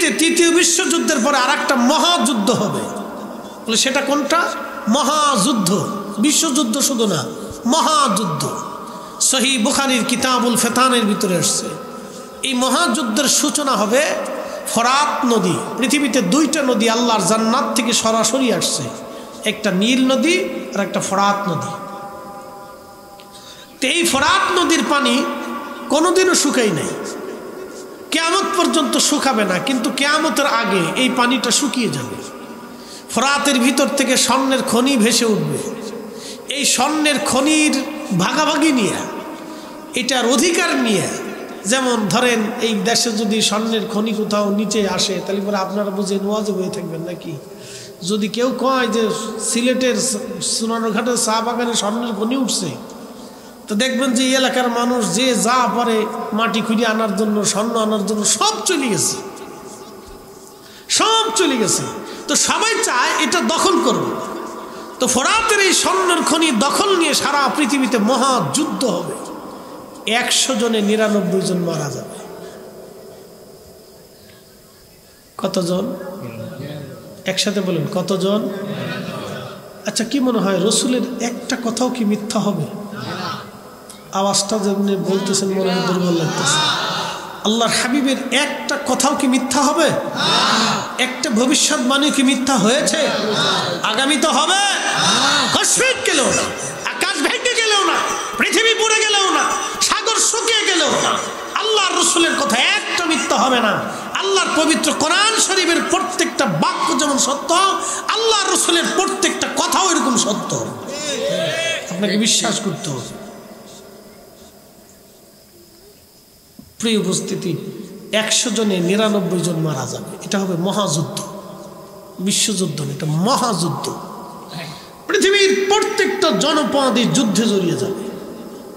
পৃথিবীতে তৃতীয় বিশ্বযুদ্ধের পরে আরেকটা মহাযুদ্ধ হবে, বলে সেটা কোনটা? মহাযুদ্ধ। বিশ্বযুদ্ধ শুধু না, মহাযুদ্ধ। সহিহ বুখারীর কিতাবুল ফিতানের ভিতরে আসছে এই মহাযুদ্ধের সূচনা হবে ফরাত নদী। পৃথিবীতে দুইটা নদী আল্লাহর জান্নাত থেকে সরাসরি আসছে, একটা নীল নদী আর একটা ফরাত নদী। তো এই ফরাত নদীর পানি কোনোদিনও শুকাই নাই, কিয়ামত পর্যন্ত শুকাবে না, কিন্তু কিয়ামতের আগে এই পানিটা শুকিয়ে যাবে। ফরাতের ভিতর থেকে স্বর্ণের খনি ভেসে উঠবে। এই স্বর্ণের খনির ভাগাভাগি নিয়ে, এটার অধিকার নিয়ে, যেমন ধরেন এই দেশে যদি স্বর্ণের খনি কোথাও নিচে আসে তাহলে পরে আপনারা বুঝে ওয়াজে হয়ে থাকবেন নাকি? যদি কেউ কয় যে সিলেটের সোনারঘাটের চা বাগানে স্বর্ণের খনি উঠছে, তো দেখবেন যে এই এলাকার মানুষ যে যা পারে মাটি খুঁড়ে আনার জন্য, স্বর্ণ আনার জন্য সব চলে গেছে, সব চলে গেছে। তো সবাই চায় এটা দখল করবে। তো ফরাতের এই স্বর্ণের খনি দখল নিয়ে সারা পৃথিবীতে মহাযুদ্ধ হবে। 100 জনে 99 জন মারা যাবে। কতজন? একসাথে বলেন, কতজন? আচ্ছা, কি মনে হয় রসুলের একটা কথাও কি মিথ্যা হবে? আওয়াজটা যেমনি বলতেছেন মনে হয় দুর্বল লাগতেছে। আল্লাহর হাবিবের একটা কথাও কি মিথ্যা হবে? একটা ভবিষ্যৎবাণী কি মিথ্যা হয়েছে? আগামী তো হবে। কসমিক গেলেও না, আকাশ ভেঙে গেলেও না, পৃথিবী পুড়ে গেলেও না, সাগর শুকিয়ে গেলেও না, আল্লাহর রসুলের কথা একটা মিথ্যা হবে না। আল্লাহর পবিত্র কোরআন শরীফের প্রত্যেকটা বাক্য যেমন সত্য, আল্লাহর রসুলের প্রত্যেকটা কথাও এরকম সত্য। আপনাকে বিশ্বাস করতে হবে। প্রিয় উপস্থিতি, 100 জনে 99 জন মারা যাবে। এটা হবে মহাযুদ্ধ, বিশ্বযুদ্ধ, এটা মহাযুদ্ধ। পৃথিবীর প্রত্যেকটা জনপদ এই যুদ্ধে জড়িয়ে যাবে,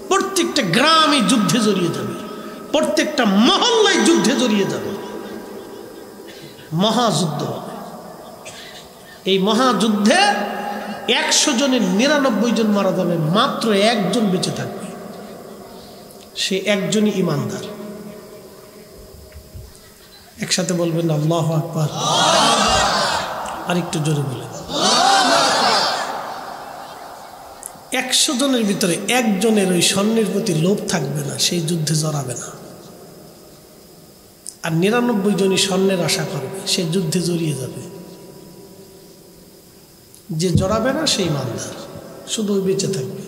প্রত্যেকটা গ্রাম এই যুদ্ধে জড়িয়ে যাবে, প্রত্যেকটা মহল্লায় যুদ্ধে জড়িয়ে যাবে। মহাযুদ্ধ হবে। এই মহাযুদ্ধে 100 জনের 99 জন মারা যাবে, মাত্র একজন বেঁচে থাকবে। সে একজনই ইমানদার। একসাথে বলবেন আল্লাহু আকবার। আরেকটু জোরে বলেন। 100 জনের ভিতরে একজনের ওই স্বর্ণের প্রতি লোভ থাকবে না, সেই যুদ্ধে জড়াবে না। আর 99 জনই স্বর্ণের আশা করবে, সে যুদ্ধে জড়িয়ে যাবে। যে জড়াবে না সেই ইমানদার, শুধু বেঁচে থাকবে।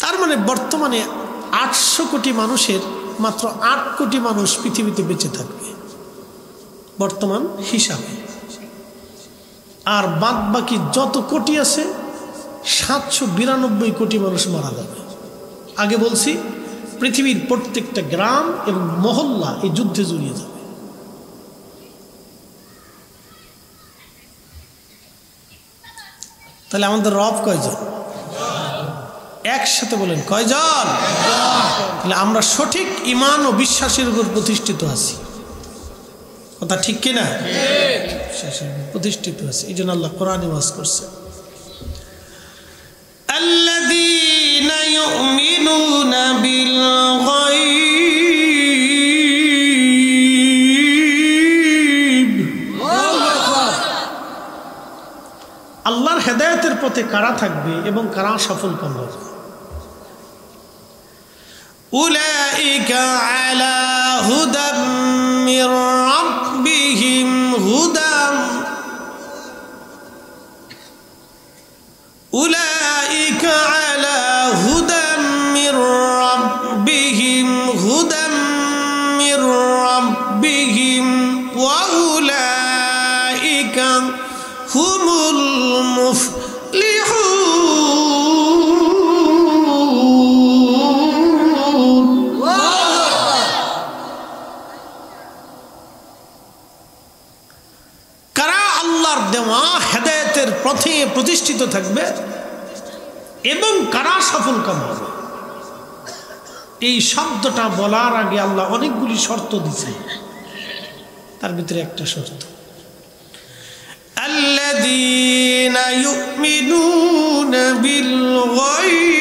তার মানে বর্তমানে 800 কোটি মানুষের মাত্র 8 কোটি মানুষ পৃথিবীতে বেঁচে থাকবে বর্তমান হিসাবে। আর বাদ বাকি যত কোটি আছে 792 কোটি মানুষ মারা যাবে। আগে বলছি পৃথিবীর প্রত্যেকটা গ্রাম এবং মহল্লা এই যুদ্ধে জড়িয়ে যাবে। তাহলে আমাদের রব কয়জন? একসাথে বলেন, কয়জন? তাহলে আমরা সঠিক ঈমান ও বিশ্বাসের উপর প্রতিষ্ঠিত আছি। কথা ঠিক কিনা? প্রতিষ্ঠিত আছি। এই জন্য আল্লাহ কোরআনে ওয়াজ করছে, আল্লাযীনা ইউমিনুনা বিল গায়ব। আল্লাহর হেদায়েতের পথে কারা থাকবে এবং কারা সফল কাম হবে? উলাইকা আলা হুদাম মির রাব্বিহিম হুদাম উলাইকা আলা হুদাম মির রাব্বিহিম হুদাম মির রাব্বিহিম ওয়া উলাইকা হুমুল মুফলিহুন। কারা আল্লাহর দেওয়া হেদায়েতের পথে প্রতিষ্ঠিত থাকবে এবং কারা সফল কাম হবে? এই শব্দটা বলার আগে আল্লাহ অনেকগুলি শর্ত দিয়েছে, তার ভিতরে একটা শর্ত, الذين يؤمنون بالغيب